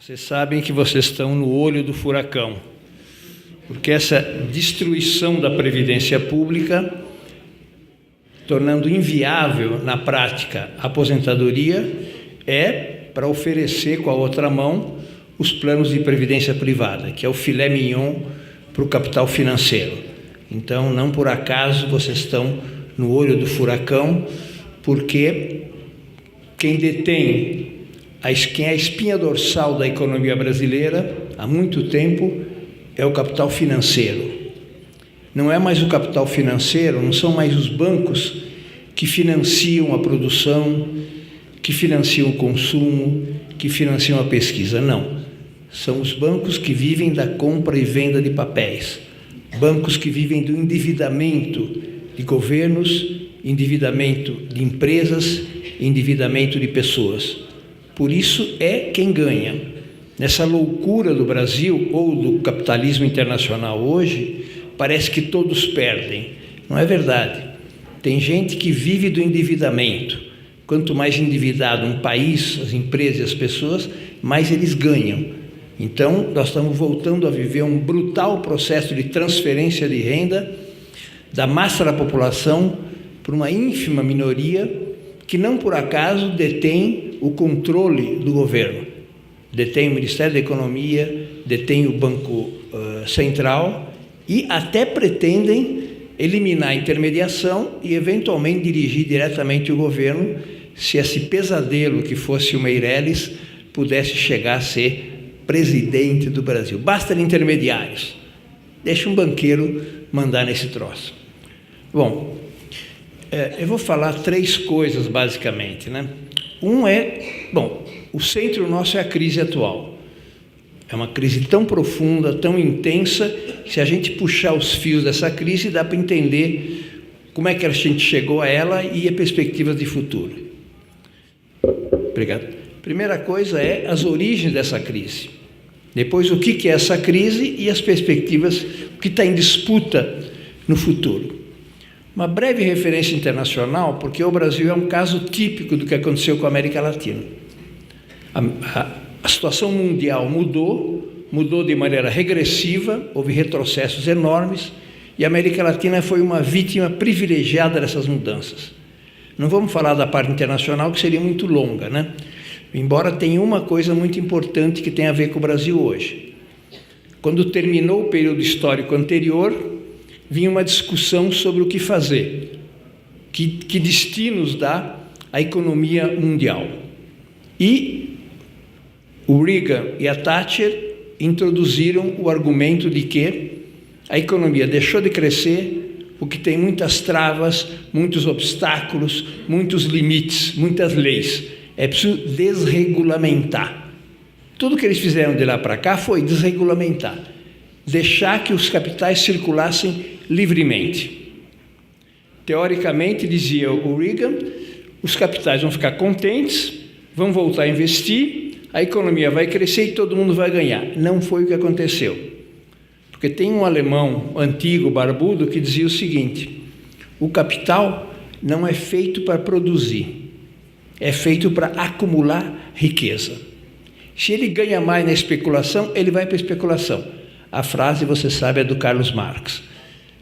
Vocês sabem que vocês estão no olho do furacão, porque essa destruição da previdência pública, tornando inviável na prática a aposentadoria, é para oferecer com a outra mão os planos de previdência privada, que é o filé mignon para o capital financeiro. Então, não por acaso vocês estão no olho do furacão, porque quem detém quem é a espinha dorsal da economia brasileira há muito tempo é o capital financeiro. Não é mais o capital financeiro, não são mais os bancos que financiam a produção, que financiam o consumo, que financiam a pesquisa. Não. São os bancos que vivem da compra e venda de papéis. Bancos que vivem do endividamento de governos, endividamento de empresas, endividamento de pessoas. Por isso é quem ganha. Nessa loucura do Brasil ou do capitalismo internacional hoje, parece que todos perdem. Não é verdade. Tem gente que vive do endividamento. Quanto mais endividado um país, as empresas e as pessoas, mais eles ganham. Então, nós estamos voltando a viver um brutal processo de transferência de renda da massa da população para uma ínfima minoria que não por acaso detém o controle do governo. Detém o Ministério da Economia, detém o Banco Central e até pretendem eliminar a intermediação e eventualmente dirigir diretamente o governo se esse pesadelo que fosse o Meirelles pudesse chegar a ser presidente do Brasil. Basta de intermediários. Deixa um banqueiro mandar nesse troço. Bom, eu vou falar três coisas basicamente, né? O centro nosso é a crise atual. É uma crise tão profunda, tão intensa, que se a gente puxar os fios dessa crise, dá para entender como é que a gente chegou a ela e a perspectiva de futuro. Obrigado. Primeira coisa é as origens dessa crise. Depois, o que é essa crise e as perspectivas, o que está em disputa no futuro. Uma breve referência internacional, porque o Brasil é um caso típico do que aconteceu com a América Latina. A situação mundial mudou de maneira regressiva, houve retrocessos enormes, e a América Latina foi uma vítima privilegiada dessas mudanças. Não vamos falar da parte internacional, que seria muito longa, né? Embora tenha uma coisa muito importante que tem a ver com o Brasil hoje. Quando terminou o período histórico anterior, vinha uma discussão sobre o que fazer, que destinos dá a economia mundial. E o Reagan e a Thatcher introduziram o argumento de que a economia deixou de crescer porque tem muitas travas, muitos obstáculos, muitos limites, muitas leis. É preciso desregulamentar. Tudo que eles fizeram de lá para cá foi desregulamentar, deixar que os capitais circulassem livremente. Teoricamente, dizia o Reagan, os capitais vão ficar contentes, vão voltar a investir, a economia vai crescer e todo mundo vai ganhar. Não foi o que aconteceu. Porque tem um alemão antigo, barbudo, que dizia o seguinte: o capital não é feito para produzir, é feito para acumular riqueza. Se ele ganha mais na especulação, ele vai para a especulação. A frase, você sabe, é do Carlos Marx.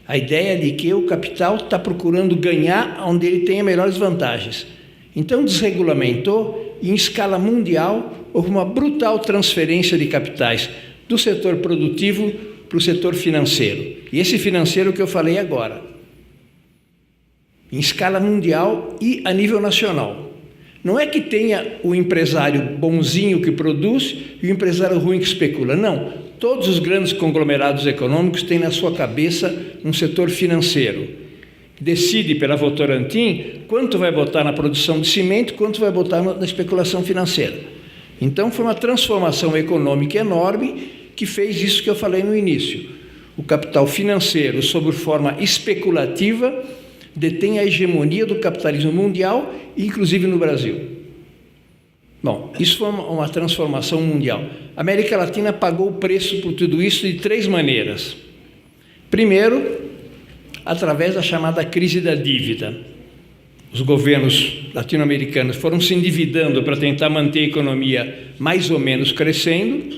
A ideia de que o capital está procurando ganhar onde ele tem melhores vantagens. Então, desregulamentou e, em escala mundial, houve uma brutal transferência de capitais do setor produtivo para o setor financeiro. E esse financeiro que eu falei agora, em escala mundial e a nível nacional. Não é que tenha o empresário bonzinho que produz e o empresário ruim que especula. Não. Todos os grandes conglomerados econômicos têm na sua cabeça um setor financeiro, que decide pela Votorantim quanto vai botar na produção de cimento, quanto vai botar na especulação financeira. Então, foi uma transformação econômica enorme que fez isso que eu falei no início. O capital financeiro, sob forma especulativa, detém a hegemonia do capitalismo mundial, inclusive no Brasil. Bom, isso foi uma transformação mundial. A América Latina pagou o preço por tudo isso de três maneiras. Primeiro, através da chamada crise da dívida. os governos latino-americanos foram se endividando para tentar manter a economia mais ou menos crescendo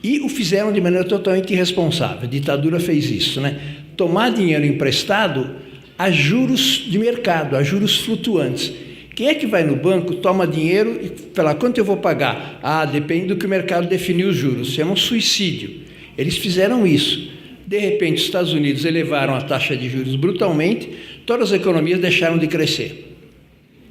e o fizeram de maneira totalmente irresponsável. A ditadura fez isso, né? Tomar dinheiro emprestado a juros de mercado, a juros flutuantes. Quem é que vai no banco, toma dinheiro e fala, quanto eu vou pagar? Ah, depende do que o mercado definiu os juros. Isso é um suicídio. Eles fizeram isso. De repente, os Estados Unidos elevaram a taxa de juros brutalmente, todas as economias deixaram de crescer.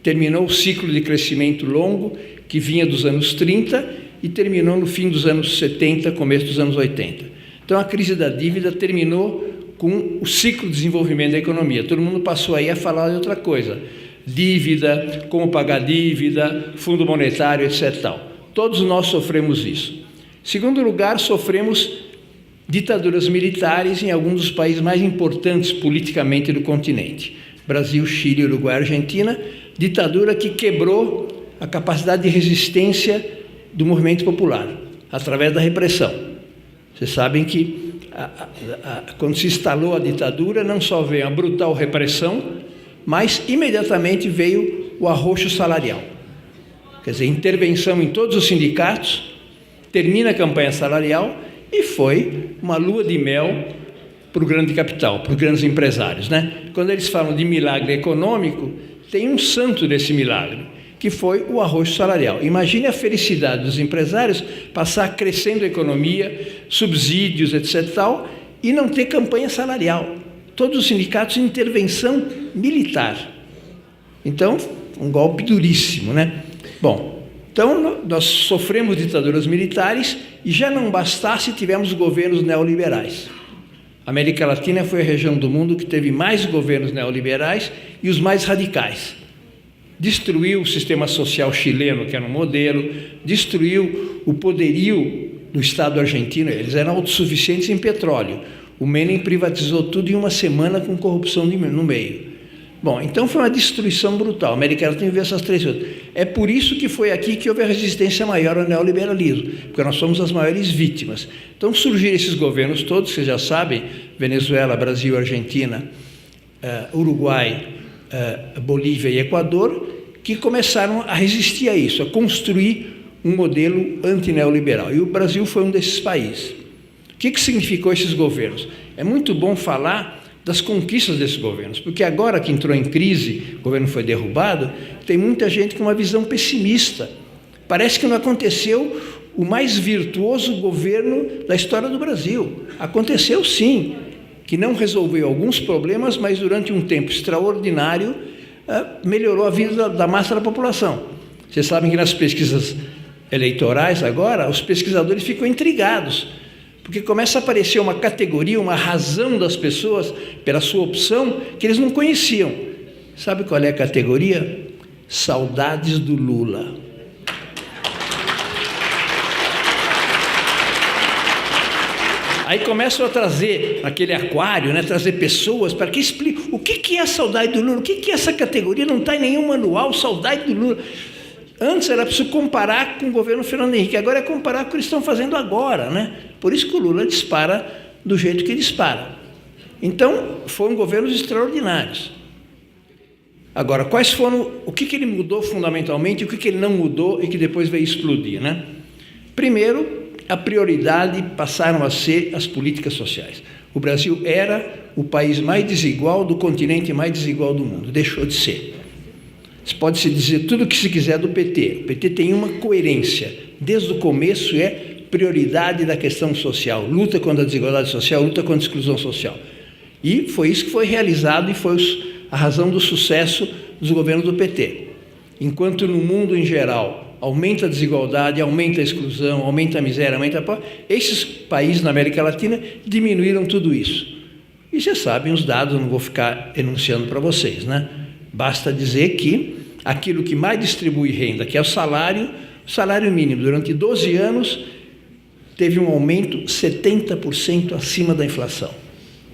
Terminou o ciclo de crescimento longo, que vinha dos anos 30 e terminou no fim dos anos 70, começo dos anos 80. Então, a crise da dívida terminou com o ciclo de desenvolvimento da economia. Todo mundo passou aí a falar de outra coisa. Dívida, como pagar dívida, fundo monetário, etc. Tal. Todos nós sofremos isso. Em segundo lugar, sofremos ditaduras militares em alguns dos países mais importantes politicamente do continente. Brasil, Chile, Uruguai, Argentina, ditadura que quebrou a capacidade de resistência do movimento popular, através da repressão. Vocês sabem que quando se instalou a ditadura, não só veio a brutal repressão, mas imediatamente veio o arroxo salarial. Quer dizer, intervenção em todos os sindicatos, termina a campanha salarial e foi uma lua de mel para o grande capital, para os grandes empresários, né? Quando eles falam de milagre econômico, tem um santo desse milagre, que foi o arroxo salarial. Imagine a felicidade dos empresários passar crescendo a economia, subsídios, etc. tal, e não ter campanha salarial. Todos os sindicatos em intervenção militar. Então, um golpe duríssimo, né? Bom, então nós sofremos ditaduras militares e já não bastasse, tivemos governos neoliberais. A América Latina foi a região do mundo que teve mais governos neoliberais e os mais radicais. Destruiu o sistema social chileno, que era um modelo, destruiu o poderio do Estado argentino, eles eram autossuficientes em petróleo. O Menem privatizou tudo em uma semana com corrupção no meio. Bom, então foi uma destruição brutal. A América Latina viu essas três coisas. É por isso que foi aqui que houve a resistência maior ao neoliberalismo, porque nós somos as maiores vítimas. Então surgiram esses governos todos, vocês já sabem, Venezuela, Brasil, Argentina, Uruguai, Bolívia e Equador, que começaram a resistir a isso, a construir um modelo antineoliberal. E o Brasil foi um desses países. O que significou esses governos? É muito bom falar das conquistas desses governos, porque agora que entrou em crise, o governo foi derrubado, tem muita gente com uma visão pessimista. Parece que não aconteceu o mais virtuoso governo da história do Brasil. Aconteceu sim, que não resolveu alguns problemas, mas durante um tempo extraordinário melhorou a vida da massa da população. Vocês sabem que nas pesquisas eleitorais agora, os pesquisadores ficam intrigados, porque começa a aparecer uma categoria, uma razão das pessoas pela sua opção que eles não conheciam. Sabe qual é a categoria? Saudades do Lula. Aí começam a trazer aquele aquário, né, trazer pessoas para que expliquem o que é a saudade do Lula, o que é essa categoria, não está em nenhum manual, saudade do Lula. Antes era preciso comparar com o governo Fernando Henrique, agora é comparar com o que eles estão fazendo agora, né? Por isso que o Lula dispara do jeito que dispara. Então, foram governos extraordinários. Agora, quais foram, o que ele mudou fundamentalmente, o que ele não mudou e que depois veio explodir, né? Primeiro, a prioridade passaram a ser as políticas sociais. O Brasil era o país mais desigual do continente mais desigual do mundo, deixou de ser. Pode-se dizer tudo o que se quiser do PT. O PT tem uma coerência. Desde o começo é prioridade da questão social. Luta contra a desigualdade social, luta contra a exclusão social. E foi isso que foi realizado e foi a razão do sucesso dos governos do PT. Enquanto no mundo em geral aumenta a desigualdade, aumenta a exclusão, aumenta a miséria, aumenta a pobreza, esses países na América Latina diminuíram tudo isso. E vocês sabem os dados, não vou ficar enunciando para vocês, né? Basta dizer que aquilo que mais distribui renda, que é o salário mínimo, durante 12 anos, teve um aumento 70% acima da inflação.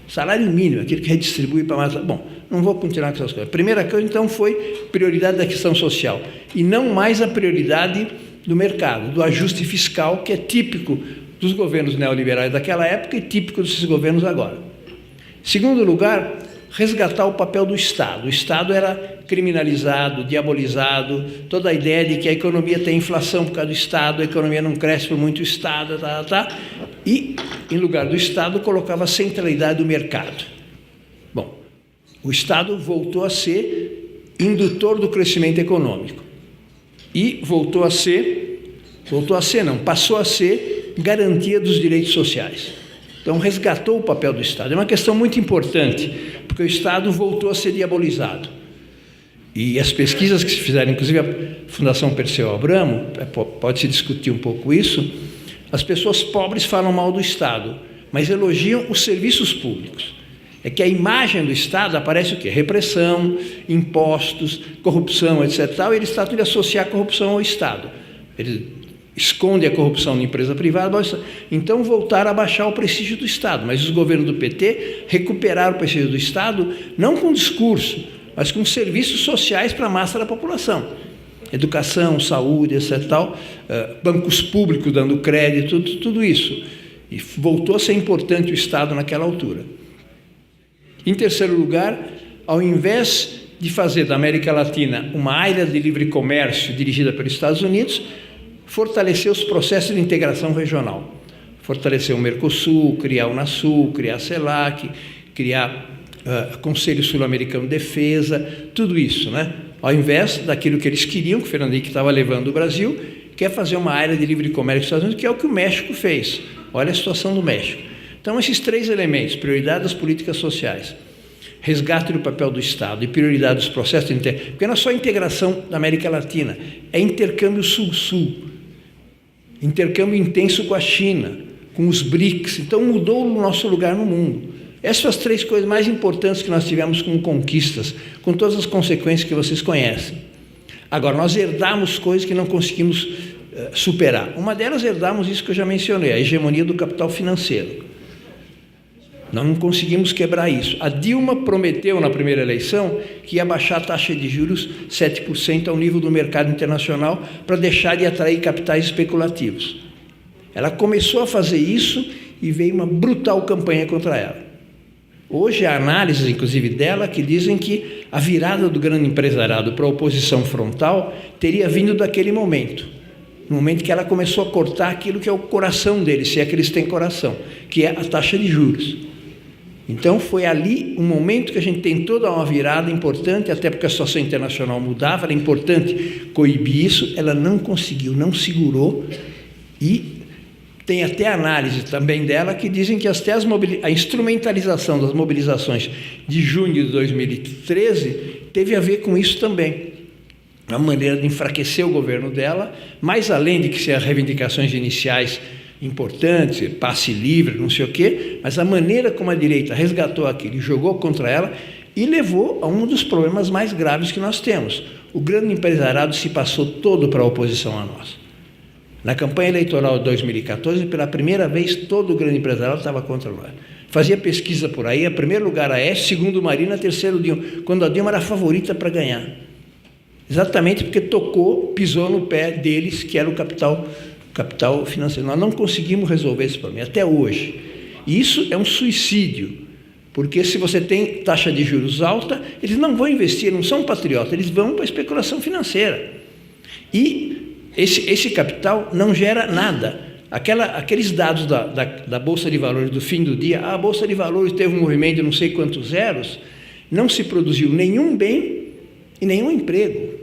Salário mínimo, aquilo que redistribui para mais... Bom, não vou continuar com essas coisas. A primeira coisa, então, foi prioridade da questão social, e não mais a prioridade do mercado, do ajuste fiscal, que é típico dos governos neoliberais daquela época e típico desses governos agora. Em segundo lugar, resgatar o papel do Estado. O Estado era criminalizado, diabolizado, toda a ideia de que a economia tem inflação por causa do Estado, a economia não cresce por muito Estado, e, em lugar do Estado, colocava a centralidade do mercado. Bom, o Estado voltou a ser indutor do crescimento econômico e passou a ser garantia dos direitos sociais. Então, resgatou o papel do Estado. É uma questão muito importante, porque o Estado voltou a ser diabolizado. E as pesquisas que se fizeram, inclusive a Fundação Perseu Abramo, pode-se discutir um pouco isso, as pessoas pobres falam mal do Estado, mas elogiam os serviços públicos. É que a imagem do Estado aparece o quê? Repressão, impostos, corrupção, etc. E eles tratam de associar a corrupção ao Estado. Eles escondem a corrupção na empresa privada, então voltaram a baixar o prestígio do Estado. Mas os governos do PT recuperaram o prestígio do Estado, não com discurso, mas com serviços sociais para a massa da população. Educação, saúde, etc. Bancos públicos dando crédito, tudo isso. E voltou a ser importante o Estado naquela altura. Em terceiro lugar, ao invés de fazer da América Latina uma área de livre comércio dirigida pelos Estados Unidos, fortaleceu os processos de integração regional. Fortaleceu o Mercosul, criar o Unasul, criar a CELAC, criar Conselho Sul-Americano de Defesa, tudo isso, né? Ao invés daquilo que eles queriam, que o Fernando Henrique estava levando o Brasil, quer fazer uma área de livre comércio dos Estados Unidos, que é o que o México fez. Olha a situação do México. Então, esses três elementos, prioridade das políticas sociais, resgate do papel do Estado e prioridade dos processos de integração, porque não é só integração da América Latina, é intercâmbio sul-sul, intercâmbio intenso com a China, com os BRICS, então mudou o nosso lugar no mundo. Essas são as três coisas mais importantes que nós tivemos como conquistas, com todas as consequências que vocês conhecem. Agora, nós herdamos coisas que não conseguimos superar. Uma delas, herdamos isso que eu já mencionei, a hegemonia do capital financeiro. Nós não conseguimos quebrar isso. A Dilma prometeu na primeira eleição que ia baixar a taxa de juros 7% ao nível do mercado internacional para deixar de atrair capitais especulativos. Ela começou a fazer isso e veio uma brutal campanha contra ela. Hoje há análises, inclusive dela, que dizem que a virada do grande empresariado para a oposição frontal teria vindo daquele momento. No momento que ela começou a cortar aquilo que é o coração deles, se é que eles têm coração, que é a taxa de juros. Então, foi ali um momento que a gente tentou dar uma virada importante, até porque a situação internacional mudava, era importante coibir isso, ela não conseguiu, não segurou, e tem até análise também dela que dizem que até a instrumentalização das mobilizações de junho de 2013 teve a ver com isso também. A maneira de enfraquecer o governo dela, mais além de que ser reivindicações iniciais importantes, passe livre, não sei o quê, mas a maneira como a direita resgatou aquilo e jogou contra ela e levou a um dos problemas mais graves que nós temos. O grande empresariado se passou todo para a oposição a nós. Na campanha eleitoral de 2014, pela primeira vez, todo o grande empresariado estava contra nós. Fazia pesquisa por aí, em primeiro lugar a Aécio, segundo Marina, terceiro Dilma, quando a Dilma era a favorita para ganhar. Exatamente porque pisou no pé deles, que era o capital financeiro. Nós não conseguimos resolver esse problema, até hoje. E isso é um suicídio, porque se você tem taxa de juros alta, eles não vão investir, não são patriotas, eles vão para a especulação financeira. E esse capital não gera nada. Aqueles dados da Bolsa de Valores do fim do dia, a Bolsa de Valores teve um movimento de não sei quantos zeros, não se produziu nenhum bem e nenhum emprego.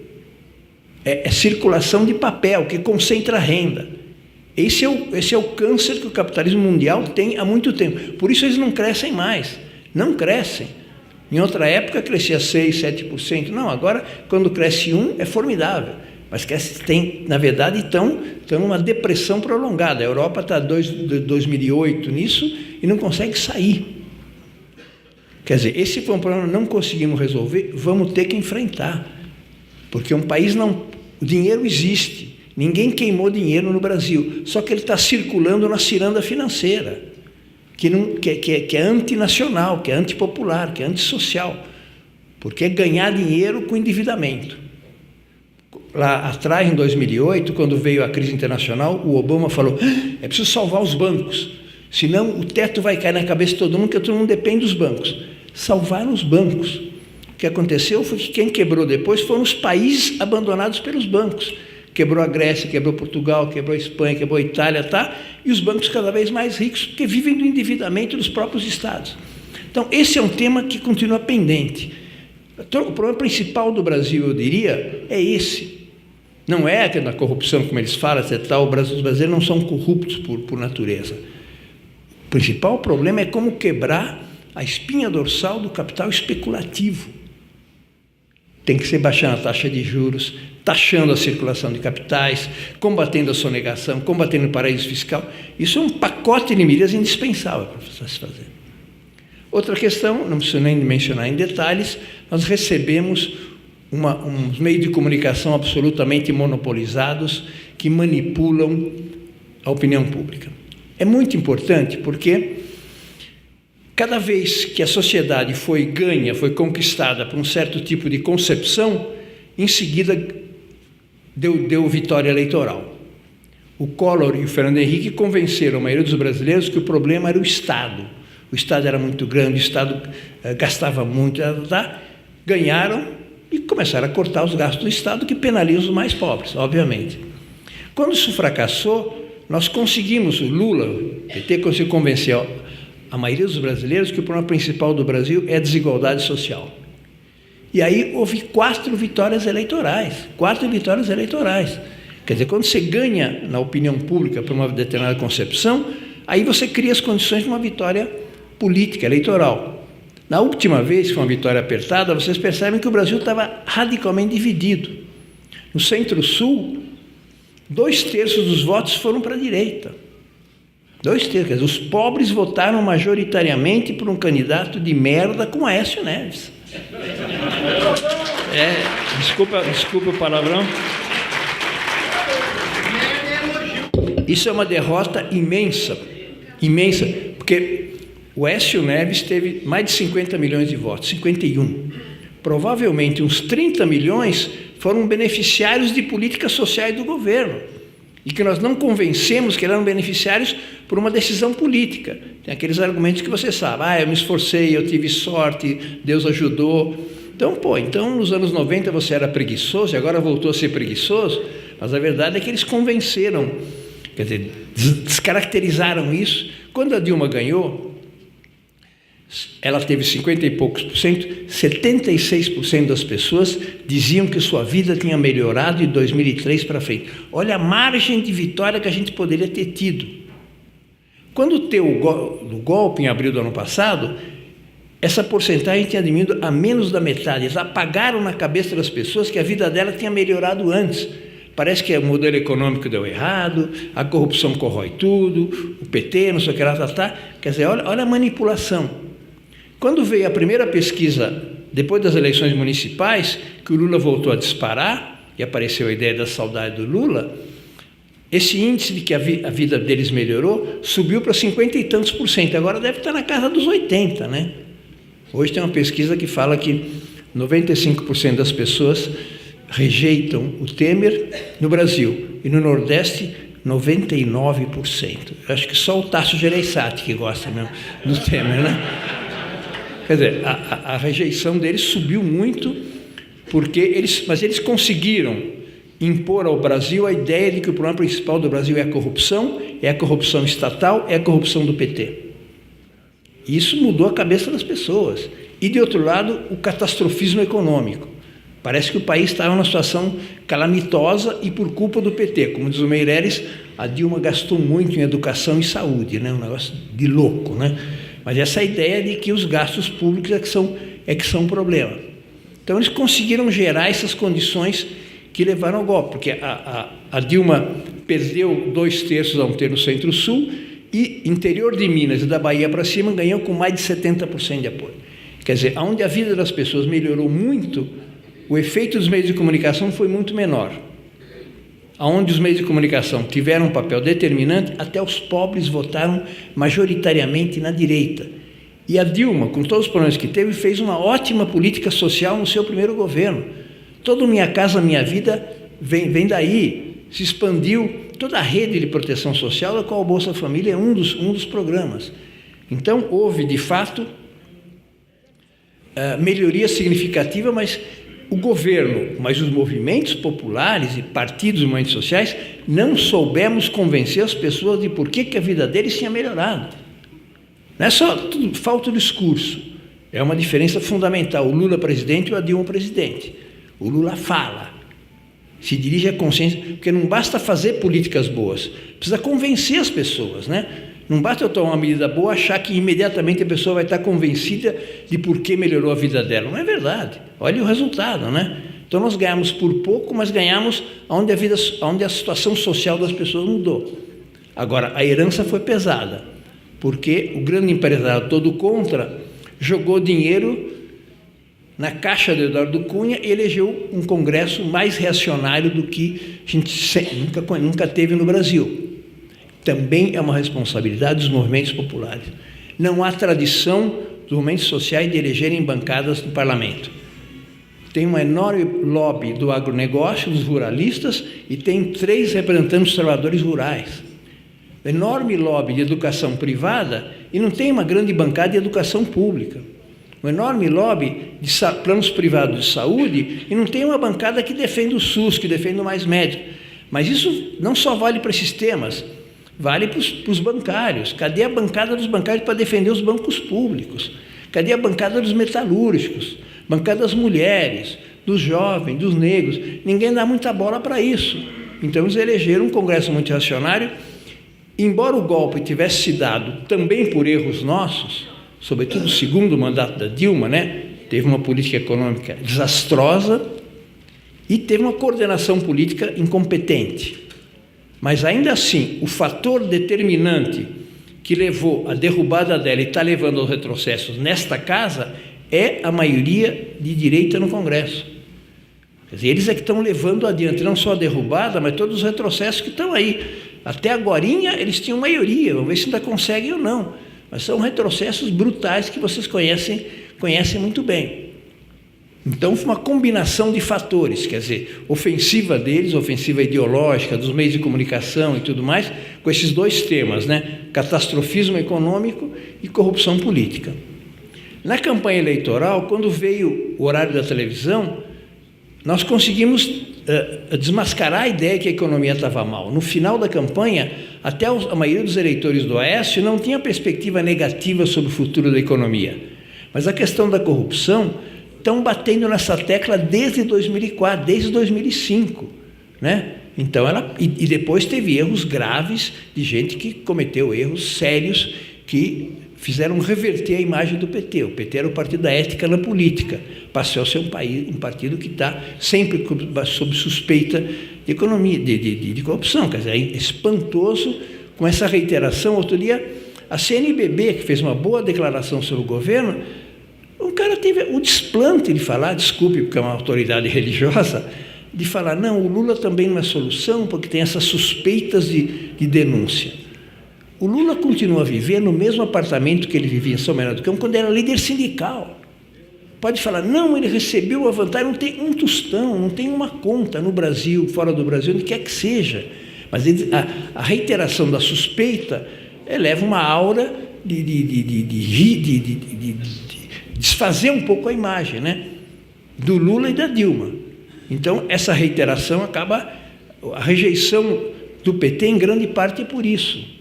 É circulação de papel que concentra renda. Esse é o câncer que o capitalismo mundial tem há muito tempo. Por isso eles não crescem mais. Não crescem. Em outra época crescia 6%, 7%. Não, agora quando cresce 1% é formidável. Mas na verdade estão numa depressão prolongada. A Europa está desde 2008 nisso e não consegue sair. Quer dizer, esse foi um problema que não conseguimos resolver, vamos ter que enfrentar. Porque um país não... O dinheiro existe, ninguém queimou dinheiro no Brasil, só que ele está circulando na ciranda financeira, que é antinacional, que é antipopular, que é antissocial, porque é ganhar dinheiro com endividamento. Lá atrás, em 2008, quando veio a crise internacional, o Obama falou, é preciso salvar os bancos, senão o teto vai cair na cabeça de todo mundo, porque todo mundo depende dos bancos. salvaram os bancos. O que aconteceu foi que quem quebrou depois foram os países abandonados pelos bancos. Quebrou a Grécia, quebrou Portugal, quebrou a Espanha, quebrou a Itália, tá? E os bancos cada vez mais ricos, porque vivem do endividamento dos próprios estados. Então, esse é um tema que continua pendente. O problema principal do Brasil, eu diria, é esse. Não é a corrupção, como eles falam, etc. Os brasileiros não são corruptos por natureza. O principal problema é como quebrar a espinha dorsal do capital especulativo. Tem que ser baixando a taxa de juros, taxando a circulação de capitais, combatendo a sonegação, combatendo o paraíso fiscal. Isso é um pacote de medidas indispensável para se fazer. Outra questão, não preciso nem mencionar em detalhes, nós recebemos uns meios de comunicação absolutamente monopolizados que manipulam a opinião pública. É muito importante porque cada vez que a sociedade foi conquistada por um certo tipo de concepção, em seguida deu vitória eleitoral. O Collor e o Fernando Henrique convenceram a maioria dos brasileiros que o problema era o Estado. O Estado era muito grande, o Estado gastava muito, ganharam e começaram a cortar os gastos do Estado, que penalizam os mais pobres, obviamente. Quando isso fracassou, nós conseguimos, o Lula, o PT conseguiu convencer a maioria dos brasileiros que o problema principal do Brasil é a desigualdade social. E aí houve 4 vitórias eleitorais. Quer dizer, quando você ganha na opinião pública por uma determinada concepção, aí você cria as condições de uma vitória política, eleitoral. Na última vez, que foi uma vitória apertada, vocês percebem que o Brasil estava radicalmente dividido. No Centro-Sul, 2/3 dos votos foram para a direita. 2/3, quer dizer, os pobres votaram majoritariamente por um candidato de merda como Aécio Neves. Desculpa o palavrão. Isso é uma derrota imensa, porque o Aécio Neves teve mais de 50 milhões de votos, 51. Provavelmente uns 30 milhões foram beneficiários de políticas sociais do governo, e que nós não convencemos que eram beneficiários por uma decisão política. Tem aqueles argumentos que você sabe, eu me esforcei, eu tive sorte, Deus ajudou. Então nos anos 90 você era preguiçoso e agora voltou a ser preguiçoso, mas a verdade é que eles convenceram, quer dizer, descaracterizaram isso. Quando a Dilma ganhou, ela teve 50 e poucos por cento, 76% das pessoas diziam que sua vida tinha melhorado de 2003 para frente. Olha a margem de vitória que a gente poderia ter tido. Quando deu o golpe em abril do ano passado, essa porcentagem tinha diminuído a menos da metade. Eles apagaram na cabeça das pessoas que a vida dela tinha melhorado antes. Parece que o modelo econômico deu errado, a corrupção corrói tudo, o PT, não sei o que lá, Quer dizer, olha a manipulação. Quando veio a primeira pesquisa, depois das eleições municipais, que o Lula voltou a disparar, e apareceu a ideia da saudade do Lula, esse índice de que a vida deles melhorou subiu para 50 e tantos por cento. Agora deve estar na casa dos 80, né? Hoje tem uma pesquisa que fala que 95% das pessoas rejeitam o Temer no Brasil, e no Nordeste 99%. Eu acho que só o Tasso Gereissati que gosta mesmo do Temer, né? Quer dizer, a rejeição deles subiu muito, mas eles conseguiram impor ao Brasil a ideia de que o problema principal do Brasil é a corrupção estatal, é a corrupção do PT. Isso mudou a cabeça das pessoas. E, de outro lado, o catastrofismo econômico. Parece que o país estava numa situação calamitosa e por culpa do PT. Como diz o Meirelles, a Dilma gastou muito em educação e saúde, né? Um negócio de louco, né? Mas essa ideia de que os gastos públicos é que são um problema. Então, eles conseguiram gerar essas condições que levaram ao golpe, porque a Dilma perdeu 2/3 a 1/3 no Centro-Sul e interior de Minas e da Bahia para cima ganhou com mais de 70% de apoio. Quer dizer, onde a vida das pessoas melhorou muito, o efeito dos meios de comunicação foi muito menor. Onde os meios de comunicação tiveram um papel determinante, até os pobres votaram majoritariamente na direita. E a Dilma, com todos os problemas que teve, fez uma ótima política social no seu primeiro governo. Todo Minha Casa Minha Vida vem daí, se expandiu toda a rede de proteção social, da qual o Bolsa Família é um dos programas. Então, houve, de fato, melhoria significativa, mas o governo, mas os movimentos populares e partidos e movimentos sociais não soubemos convencer as pessoas de por que a vida deles tinha melhorado. Não é só tudo, falta o discurso. É uma diferença fundamental. O Lula presidente e o Dilma presidente. O Lula fala, se dirige à consciência, porque não basta fazer políticas boas, precisa convencer as pessoas, né? Não basta eu tomar uma medida boa, achar que imediatamente a pessoa vai estar convencida de por que melhorou a vida dela. Não é verdade. Olha o resultado, né? Então nós ganhamos por pouco, mas ganhamos onde a situação social das pessoas mudou. Agora, a herança foi pesada, porque o grande empresário todo contra jogou dinheiro na caixa do Eduardo Cunha e elegeu um Congresso mais reacionário do que a gente nunca teve no Brasil. Também é uma responsabilidade dos movimentos populares. Não há tradição dos movimentos sociais de elegerem bancadas no parlamento. Tem um enorme lobby do agronegócio, dos ruralistas, e tem 3 representantes dos trabalhadores rurais. Enorme lobby de educação privada e não tem uma grande bancada de educação pública. Um enorme lobby de planos privados de saúde e não tem uma bancada que defende o SUS, que defende o Mais Médico. Mas isso não só vale para esses temas, vale para os bancários. Cadê a bancada dos bancários para defender os bancos públicos? Cadê a bancada dos metalúrgicos? Bancada das mulheres, dos jovens, dos negros? Ninguém dá muita bola para isso. Então eles elegeram um Congresso muito reacionário. Embora o golpe tivesse se dado também por erros nossos, sobretudo o segundo mandato da Dilma, né? Teve uma política econômica desastrosa e teve uma coordenação política incompetente. Mas ainda assim, o fator determinante que levou à derrubada dela e está levando aos retrocessos nesta casa é a maioria de direita no Congresso. Quer dizer, eles é que estão levando adiante não só a derrubada, mas todos os retrocessos que estão aí. Até agorinha eles tinham maioria, vamos ver se ainda conseguem ou não. Mas são retrocessos brutais que vocês conhecem muito bem. Então, foi uma combinação de fatores, quer dizer, ofensiva deles, ofensiva ideológica, dos meios de comunicação e tudo mais, com esses 2 temas, né? Catastrofismo econômico e corrupção política. Na campanha eleitoral, quando veio o horário da televisão, nós conseguimos desmascarar a ideia que a economia estava mal. No final da campanha, até a maioria dos eleitores do Aécio não tinha perspectiva negativa sobre o futuro da economia. Mas a questão da corrupção estão batendo nessa tecla desde 2004, desde 2005, né? Então e depois teve erros graves de gente que cometeu erros sérios que fizeram reverter a imagem do PT. O PT era o partido da ética na política, passou a ser um partido que está sempre sob suspeita de economia, de corrupção. Quer dizer, é espantoso com essa reiteração. Outro dia, a CNBB, que fez uma boa declaração sobre o governo, o cara teve o desplante de falar, desculpe, porque é uma autoridade religiosa, de falar, não, o Lula também não é solução, porque tem essas suspeitas de denúncia. O Lula continua a viver no mesmo apartamento que ele vivia em São Bernardo do Campo quando era líder sindical. Pode falar, não, ele recebeu a vantagem, não tem um tostão, não tem uma conta no Brasil, fora do Brasil, onde quer que seja. Mas a reiteração da suspeita leva uma aura de desfazer um pouco a imagem, né? Do Lula e da Dilma. Então, essa reiteração acaba... A rejeição do PT, em grande parte, é por isso.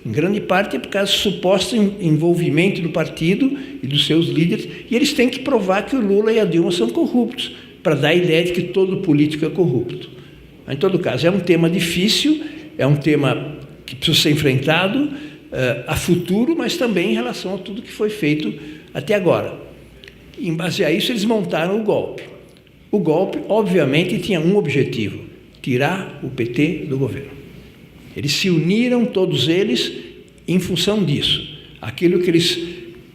Em grande parte é por causa do suposto envolvimento do partido e dos seus líderes, e eles têm que provar que o Lula e a Dilma são corruptos, para dar a ideia de que todo político é corrupto. Em todo caso, é um tema difícil, é um tema que precisa ser enfrentado a futuro, mas também em relação a tudo que foi feito até agora. Em base a isso, eles montaram o golpe. O golpe, obviamente, tinha um objetivo: tirar o PT do governo. Eles se uniram, todos eles, em função disso. Aquilo que eles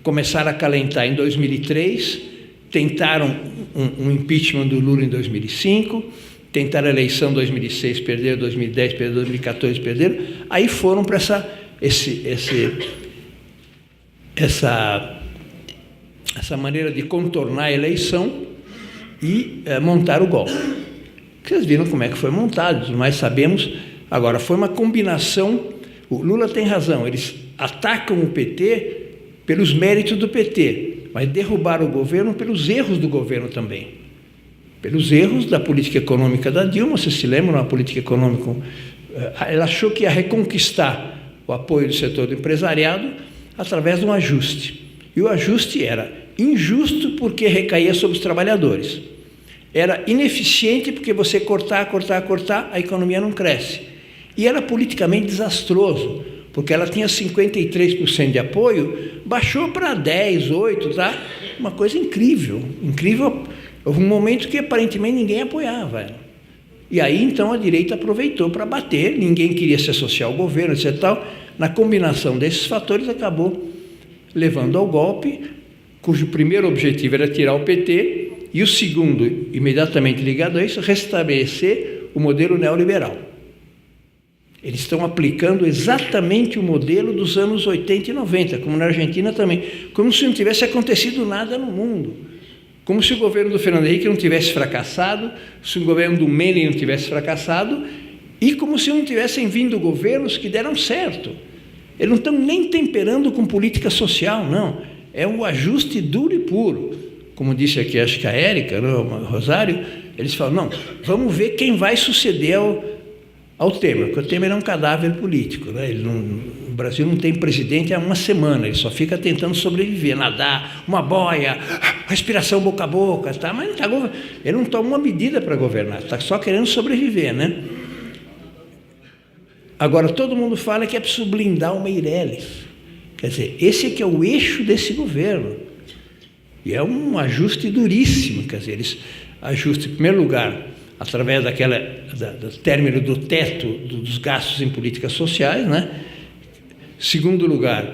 começaram a acalentar em 2003, tentaram um impeachment do Lula em 2005, tentaram a eleição em 2006, perderam, 2010, perderam, 2014, perderam, aí foram para essa maneira de contornar a eleição e montar o golpe. Vocês viram como é que foi montado, nós sabemos. Agora, foi uma combinação, o Lula tem razão, eles atacam o PT pelos méritos do PT, mas derrubaram o governo pelos erros do governo também. Pelos erros da política econômica da Dilma. Vocês se lembram, a política econômica, ela achou que ia reconquistar o apoio do setor do empresariado através de um ajuste. E o ajuste era injusto porque recaía sobre os trabalhadores. Era ineficiente porque você cortar, a economia não cresce. E era politicamente desastroso, porque ela tinha 53% de apoio, baixou para 10, 8, tá? Uma coisa incrível, incrível. Houve um momento que aparentemente ninguém apoiava ela. E aí então a direita aproveitou para bater, ninguém queria se associar ao governo, etc. Tal. Na combinação desses fatores acabou levando ao golpe, cujo primeiro objetivo era tirar o PT, e o segundo, imediatamente ligado a isso, restabelecer o modelo neoliberal. Eles estão aplicando exatamente o modelo dos anos 80 e 90, como na Argentina também, como se não tivesse acontecido nada no mundo, como se o governo do Fernando Henrique não tivesse fracassado, se o governo do Menem não tivesse fracassado, e como se não tivessem vindo governos que deram certo. Eles não estão nem temperando com política social, não. É um ajuste duro e puro. Como disse aqui, acho que a Érica, não, o Rosário, eles falam, não, vamos ver quem vai suceder ao Temer, porque o Temer é um cadáver político, né? O Brasil não tem presidente há uma semana, ele só fica tentando sobreviver, nadar, uma boia, respiração boca a boca, tá? Mas ele não toma uma medida para governar, está só querendo sobreviver, né? Agora, todo mundo fala que é preciso blindar o Meirelles. Quer dizer, esse é que é o eixo desse governo. E é um ajuste duríssimo, quer dizer, eles ajustam, em primeiro lugar, através do término do teto dos gastos em políticas sociais, né? Segundo lugar,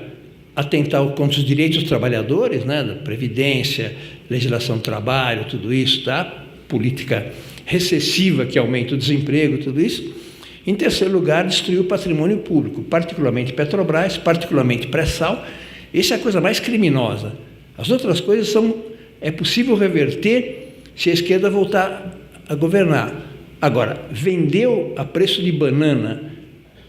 atentar contra os direitos dos trabalhadores, né? Da previdência, legislação do trabalho, tudo isso, tá? Política recessiva que aumenta o desemprego, tudo isso. Em terceiro lugar, destruir o patrimônio público, particularmente Petrobras, particularmente pré-sal. Essa é a coisa mais criminosa. As outras coisas é possível reverter se a esquerda voltar a governar. Agora, vendeu a preço de banana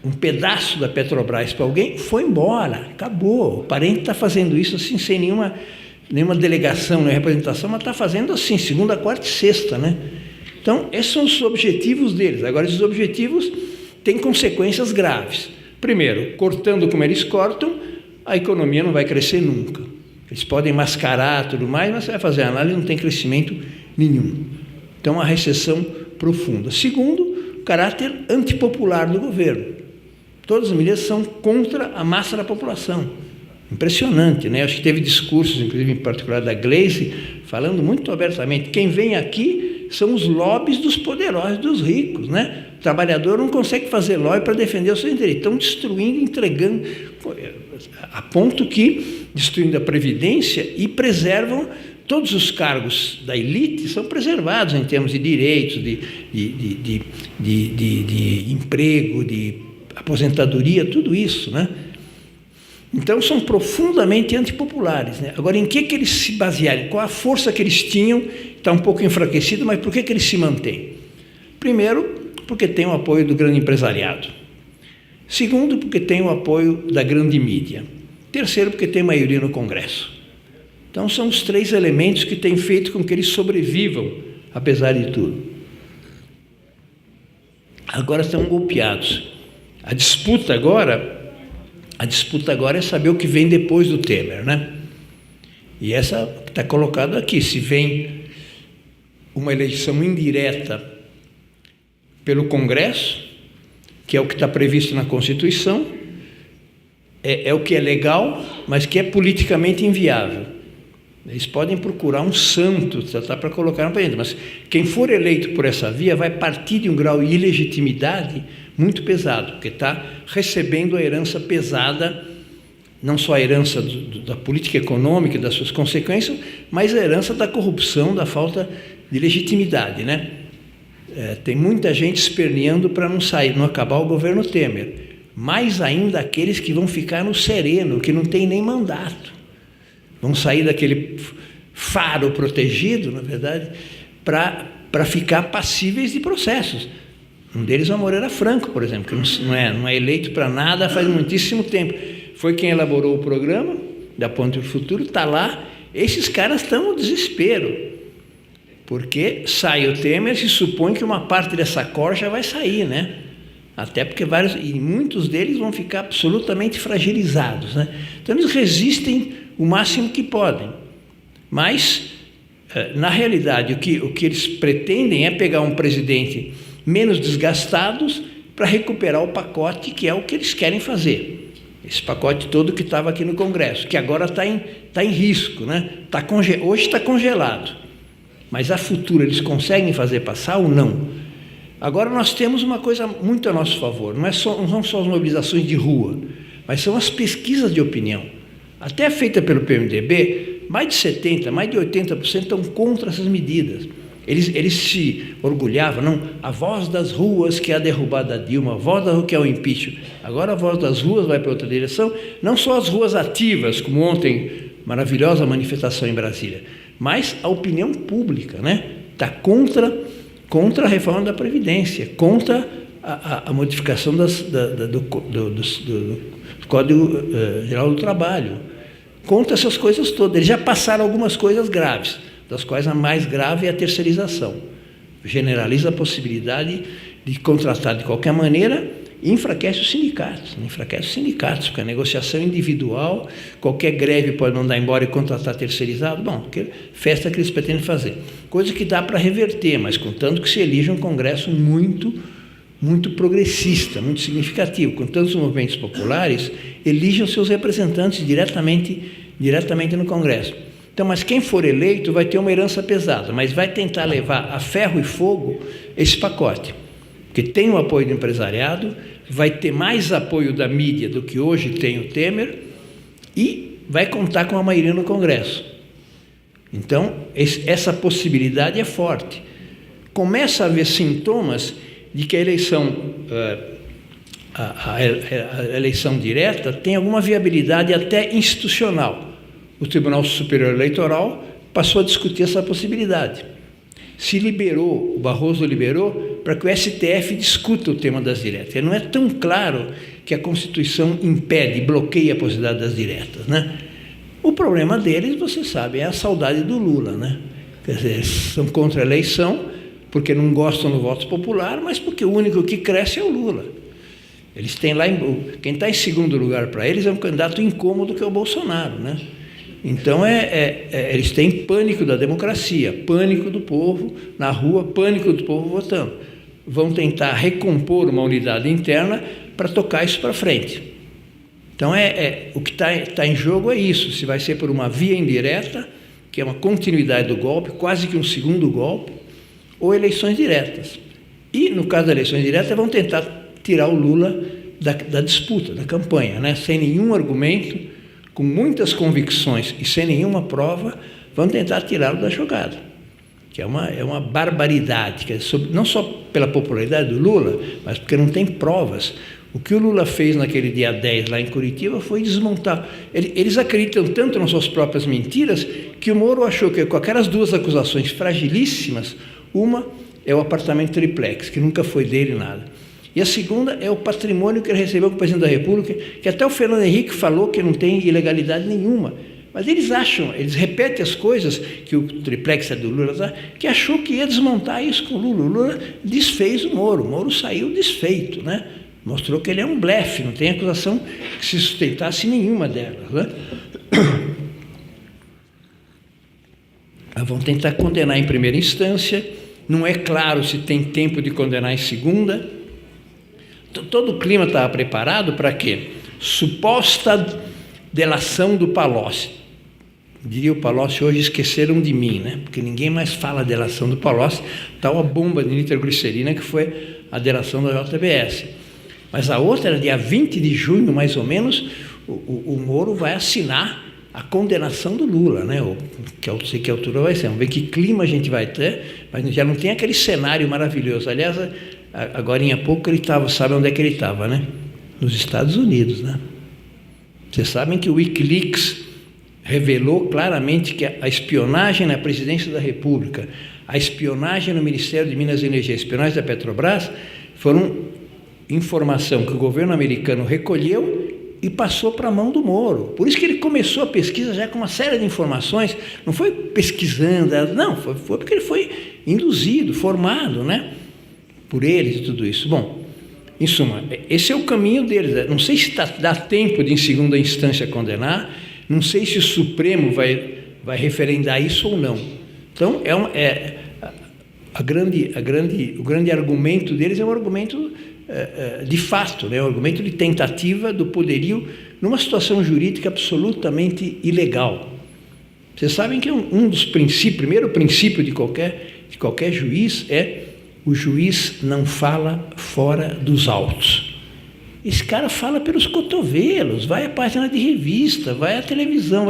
um pedaço da Petrobras para alguém, foi embora, acabou. O parente está fazendo isso assim, sem nenhuma delegação, nem representação, mas está fazendo assim, segunda, quarta e sexta, né? Então, esses são os objetivos deles. Agora, esses objetivos têm consequências graves. Primeiro, cortando como eles cortam, a economia não vai crescer nunca. Eles podem mascarar tudo mais, mas você vai fazer a análise, não tem crescimento nenhum. Então, a recessão profunda. Segundo, o caráter antipopular do governo. Todas as medidas são contra a massa da população. Impressionante, né? Acho que teve discursos, inclusive em particular da Gleisi, falando muito abertamente. Quem vem aqui são os lobbies dos poderosos, dos ricos, né? O trabalhador não consegue fazer lobby para defender o seu interesse. Estão destruindo, entregando, a ponto que destruindo a Previdência e preservam todos os cargos da elite, são preservados em termos de direitos, de emprego, de aposentadoria, tudo isso, né? Então, são profundamente antipopulares, né? Agora, em que eles se basearam? Qual a força que eles tinham? Está um pouco enfraquecido, mas por que eles se mantêm? Primeiro, porque tem o apoio do grande empresariado. Segundo, porque tem o apoio da grande mídia. Terceiro, porque tem maioria no Congresso. Então, são os três elementos que têm feito com que eles sobrevivam, apesar de tudo. Agora estão golpeados. A disputa agora é saber o que vem depois do Temer, né? E essa está colocada aqui. Se vem uma eleição indireta pelo Congresso, que é o que está previsto na Constituição, é o que é legal, mas que é politicamente inviável. Eles podem procurar um santo, tá para colocar no presidente, mas quem for eleito por essa via vai partir de um grau de ilegitimidade muito pesado, porque está recebendo a herança pesada, não só a herança da política econômica e das suas consequências, mas a herança da corrupção, da falta de legitimidade, né? Tem muita gente esperneando para não acabar o governo Temer, mais ainda aqueles que vão ficar no sereno, que não tem nem mandato. Vão sair daquele faro protegido, na verdade, para ficar passíveis de processos. Um deles é o Moreira Franco, por exemplo, que não é eleito para nada faz muitíssimo tempo. Foi quem elaborou o programa da Ponte do Futuro, está lá Esses caras estão no desespero, porque sai o Temer, se supõe que uma parte dessa corja vai sair, né? Até porque muitos deles vão ficar absolutamente fragilizados, né? Então eles resistem o máximo que podem, mas na realidade o que eles pretendem é pegar um presidente menos desgastado para recuperar o pacote, que é o que eles querem fazer. Esse pacote todo que estava aqui no Congresso, que agora está em risco, né? Hoje está congelado, mas a futuro eles conseguem fazer passar ou não? Agora nós temos uma coisa muito a nosso favor, não são só as mobilizações de rua, mas são as pesquisas de opinião. Até feita pelo PMDB, mais de 70%, mais de 80% estão contra essas medidas. Eles se orgulhavam, não, a voz das ruas que é a derrubada da Dilma, a voz da rua que é o impeachment. Agora a voz das ruas vai para outra direção, não só as ruas ativas, como ontem, maravilhosa manifestação em Brasília, mas a opinião pública, né? Está contra a reforma da Previdência, contra a modificação do Código Geral do Trabalho, contra essas coisas todas. Eles já passaram algumas coisas graves, das quais a mais grave é a terceirização. Generaliza a possibilidade de contratar de qualquer maneira e enfraquece os sindicatos, porque a negociação individual, qualquer greve pode mandar embora e contratar terceirizado, bom, festa que eles pretendem fazer. Coisa que dá para reverter, mas contanto que se elija um Congresso muito, muito progressista, muito significativo. Contanto os movimentos populares elijam seus representantes diretamente no Congresso. Então, mas quem for eleito vai ter uma herança pesada, mas vai tentar levar a ferro e fogo esse pacote, porque tem o apoio do empresariado, vai ter mais apoio da mídia do que hoje tem o Temer e vai contar com a maioria no Congresso. Então, essa possibilidade é forte. Começa a haver sintomas de que a eleição direta tem alguma viabilidade até institucional. O Tribunal Superior Eleitoral passou a discutir essa possibilidade. O Barroso liberou para que o STF discuta o tema das diretas. Não é tão claro que a Constituição impede, bloqueia a possibilidade das diretas, né? O problema deles, você sabe, é a saudade do Lula, né? Quer dizer, são contra a eleição, porque não gostam do voto popular, mas porque o único que cresce é o Lula. Eles têm lá, quem está em segundo lugar para eles é um candidato incômodo que é o Bolsonaro, né? Então, eles têm pânico da democracia, pânico do povo na rua, pânico do povo votando. Vão tentar recompor uma unidade interna para tocar isso para frente. Então, o que está em jogo é isso, se vai ser por uma via indireta, que é uma continuidade do golpe, quase que um segundo golpe, ou eleições diretas. E, no caso das eleições diretas, vão tentar tirar o Lula da disputa, da campanha, né? Sem nenhum argumento, com muitas convicções e sem nenhuma prova, vão tentar tirá-lo da jogada, que é uma barbaridade, que é não só pela popularidade do Lula, mas porque não tem provas. O que o Lula fez naquele dia 10 lá em Curitiba foi desmontar. Eles acreditam tanto nas suas próprias mentiras que o Moro achou que com aquelas duas acusações fragilíssimas, uma é o apartamento triplex, que nunca foi dele nada. E a segunda é o patrimônio que ele recebeu com o presidente da República, que até o Fernando Henrique falou que não tem ilegalidade nenhuma. Mas eles repetem as coisas, que o triplex é do Lula, que achou que ia desmontar isso com o Lula. O Lula desfez o Moro saiu desfeito, né? Mostrou que ele é um blefe, não tem acusação que se sustentasse nenhuma delas, né? Vão tentar condenar em primeira instância, não é claro se tem tempo de condenar em segunda. Todo o clima estava preparado para quê? Suposta delação do Palocci. Diria o Palocci, hoje esqueceram de mim, né? Porque ninguém mais fala a delação do Palocci, tal a bomba de nitroglicerina que foi a delação da JBS. Mas a outra era dia 20 de junho, mais ou menos, o Moro vai assinar a condenação do Lula, né? Que eu sei que altura vai ser, vamos ver que clima a gente vai ter, mas já não tem aquele cenário maravilhoso. Aliás, agora em pouco ele estava, sabe onde é que ele estava, né? Nos Estados Unidos, né? Vocês sabem que o Wikileaks revelou claramente que a espionagem na presidência da República, a espionagem no Ministério de Minas e Energia, a espionagem da Petrobras, foram informação que o governo americano recolheu e passou para a mão do Moro. Por isso que ele começou a pesquisa já com uma série de informações, não foi pesquisando, não, foi porque ele foi induzido, formado, né, por eles e tudo isso. Bom, em suma, esse é o caminho deles. Não sei se dá tempo de, em segunda instância, condenar, não sei se o Supremo vai referendar isso ou não. Então, o grande argumento deles é um argumento de fato, né? Um argumento de tentativa do poderio numa situação jurídica absolutamente ilegal. Vocês sabem que um dos princípios, primeiro princípio de qualquer juiz é: o juiz não fala fora dos autos. Esse cara fala pelos cotovelos, vai à página de revista, vai à televisão,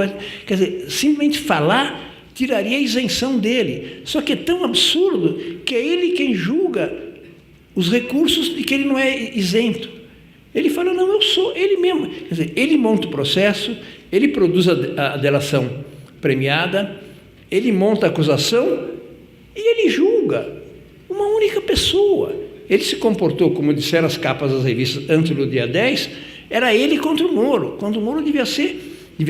quer dizer, simplesmente falar tiraria a isenção dele. Só que é tão absurdo que é ele quem julga os recursos de que ele não é isento. Ele fala, não, eu sou, ele mesmo. Quer dizer, ele monta o processo, ele produz a delação premiada, ele monta a acusação e ele julga uma única pessoa. Ele se comportou, como disseram as capas das revistas antes do dia 10, era ele contra o Moro, quando o Moro devia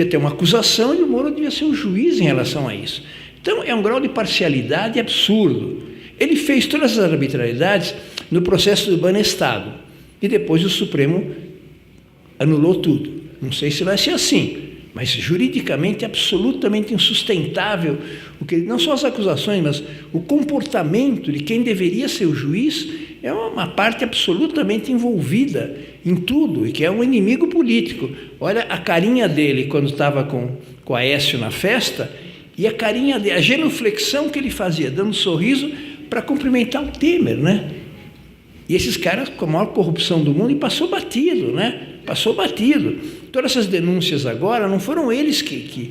ter uma acusação e o Moro devia ser o juiz em relação a isso. Então, é um grau de parcialidade absurdo. Ele fez todas essas arbitrariedades no processo do Banestado e depois o Supremo anulou tudo. Não sei se vai ser assim, mas juridicamente é absolutamente insustentável, não só as acusações, mas o comportamento de quem deveria ser o juiz é uma parte absolutamente envolvida em tudo e que é um inimigo político. Olha a carinha dele quando estava com Aécio na festa e a carinha dele, a genuflexão que ele fazia, dando um sorriso para cumprimentar o Temer, né? E esses caras com a maior corrupção do mundo, e passou batido, né? Passou batido. Todas essas denúncias agora não foram eles que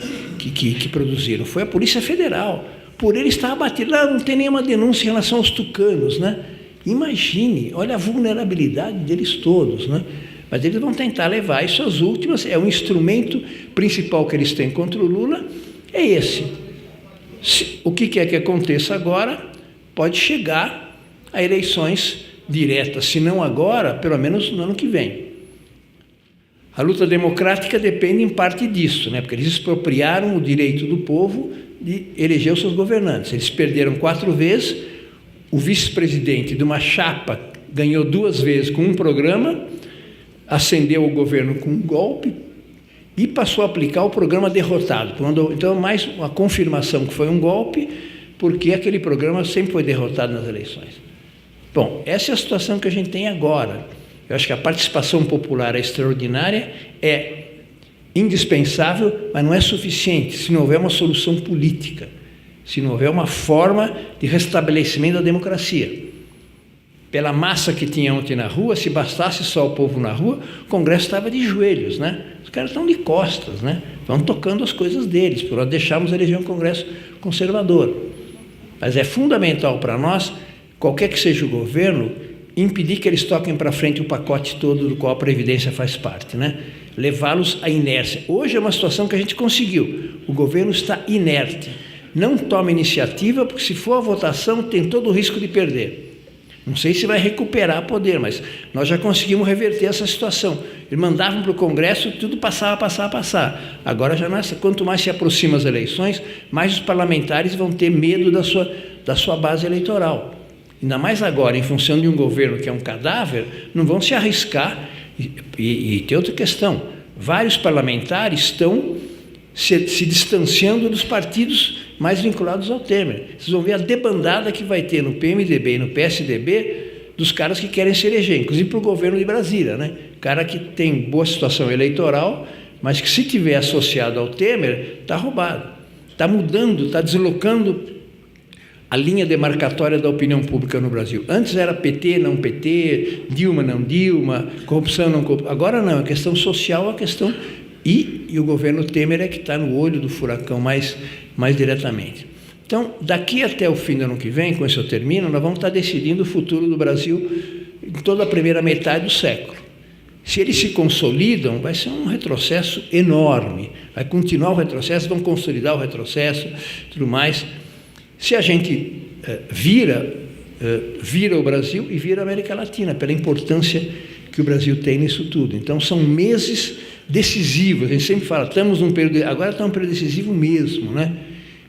produziram, foi a Polícia Federal. Por ele estar abatido. Lá não tem nenhuma denúncia em relação aos tucanos, né? Imagine, olha a vulnerabilidade deles todos, né? Mas eles vão tentar levar isso às últimas, é o instrumento principal que eles têm contra o Lula, é esse. O que quer que aconteça agora, pode chegar a eleições diretas, se não agora, pelo menos no ano que vem. A luta democrática depende em parte disso, né? Porque eles expropriaram o direito do povo de eleger os seus governantes. Eles perderam 4 vezes, o vice-presidente de uma chapa ganhou 2 vezes com um programa, ascendeu o governo com um golpe e passou a aplicar o programa derrotado. Então, mais uma confirmação que foi um golpe, porque aquele programa sempre foi derrotado nas eleições. Bom, essa é a situação que a gente tem agora. Eu acho que a participação popular é extraordinária, é indispensável, mas não é suficiente se não houver uma solução política, se não houver uma forma de restabelecimento da democracia. Pela massa que tinha ontem na rua, se bastasse só o povo na rua, o Congresso estava de joelhos, né? Os caras estão de costas, né? Vão tocando as coisas deles, por nós deixarmos eleger um Congresso conservador. Mas é fundamental para nós, qualquer que seja o governo, impedir que eles toquem para frente o pacote todo do qual a Previdência faz parte, né? Levá-los à inércia. Hoje é uma situação que a gente conseguiu. O governo está inerte. Não toma iniciativa, porque se for a votação, tem todo o risco de perder. Não sei se vai recuperar poder, mas nós já conseguimos reverter essa situação. Eles mandavam para o Congresso, tudo passava. Agora já não é. Quanto mais se aproximam as eleições, mais os parlamentares vão ter medo da sua base eleitoral. Ainda mais agora, em função de um governo que é um cadáver, não vão se arriscar. E tem outra questão, vários parlamentares estão se distanciando dos partidos mais vinculados ao Temer. Vocês vão ver a debandada que vai ter no PMDB e no PSDB dos caras que querem se eleger, inclusive para o governo de Brasília, né? Cara que tem boa situação eleitoral, mas que se tiver associado ao Temer, está roubado. Está mudando, está deslocando a linha demarcatória da opinião pública no Brasil. Antes era PT, não PT, Dilma, não Dilma, corrupção, não corrupção. Agora não, a questão social, a questão... E o governo Temer é que está no olho do furacão mais diretamente. Então, daqui até o fim do ano que vem, com isso eu termino, nós vamos estar decidindo o futuro do Brasil em toda a primeira metade do século. Se eles se consolidam, vai ser um retrocesso enorme. Vai continuar o retrocesso, vão consolidar o retrocesso, tudo mais. Se a gente vira o Brasil e vira a América Latina, pela importância que o Brasil tem nisso tudo. Então, são meses decisivo. A gente sempre fala, estamos num período, agora estamos num período decisivo mesmo, né?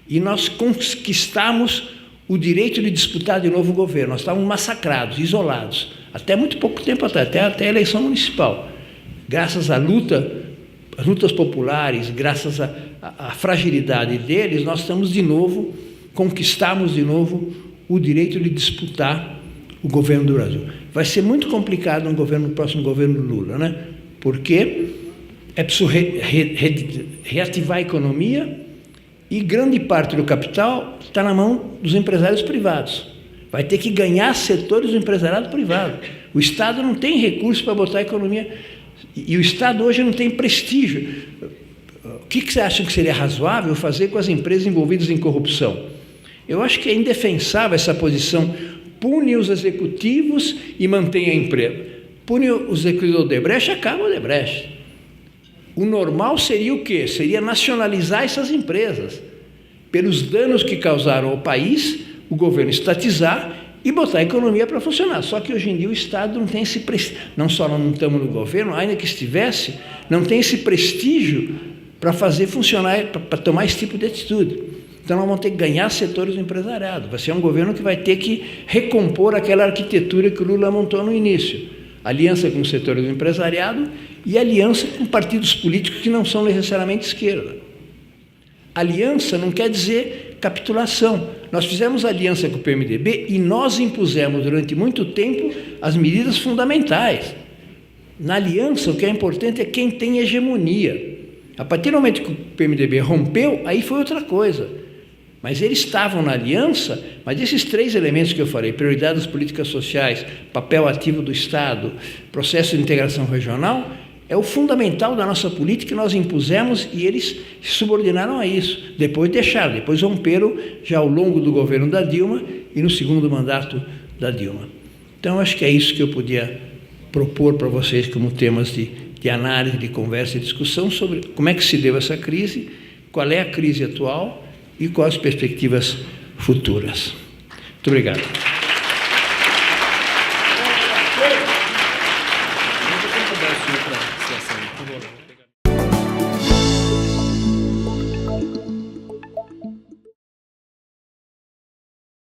E nós conquistamos o direito de disputar de novo o governo. Nós estávamos massacrados, isolados, até muito pouco tempo atrás, até a eleição municipal. Graças à luta, às lutas populares, graças à fragilidade deles, nós estamos de novo, conquistamos de novo o direito de disputar o governo do Brasil. Vai ser muito complicado no próximo governo Lula, né? Porque é preciso reativar a economia e grande parte do capital está na mão dos empresários privados. Vai ter que ganhar setores do empresariado privado. O Estado não tem recursos para botar a economia, e o Estado hoje não tem prestígio. O que você acha que seria razoável fazer com as empresas envolvidas em corrupção? Eu acho que é indefensável essa posição. Pune os executivos e mantém a empresa. Pune os executivos do Odebrecht, acaba o Odebrecht. O normal seria o quê? Seria nacionalizar essas empresas. Pelos danos que causaram ao país, o governo estatizar e botar a economia para funcionar. Só que hoje em dia o Estado não tem esse prestígio. Não só não estamos no governo, ainda que estivesse, não tem esse prestígio para fazer funcionar, para tomar esse tipo de atitude. Então nós vamos ter que ganhar setores do empresariado. Vai ser um governo que vai ter que recompor aquela arquitetura que o Lula montou no início. Aliança com o setor do empresariado e aliança com partidos políticos que não são necessariamente esquerda. Aliança não quer dizer capitulação. Nós fizemos aliança com o PMDB e nós impusemos durante muito tempo as medidas fundamentais. Na aliança, o que é importante é quem tem hegemonia. A partir do momento que o PMDB rompeu, aí foi outra coisa. Mas eles estavam na aliança, mas esses três elementos que eu falei, prioridade das políticas sociais, papel ativo do Estado, processo de integração regional, é o fundamental da nossa política que nós impusemos e eles se subordinaram a isso. Depois deixaram, depois romperam já ao longo do governo da Dilma e no segundo mandato da Dilma. Então, acho que é isso que eu podia propor para vocês como temas de análise, de conversa e discussão sobre como é que se deu essa crise, qual é a crise atual e quais as perspectivas futuras. Muito obrigado.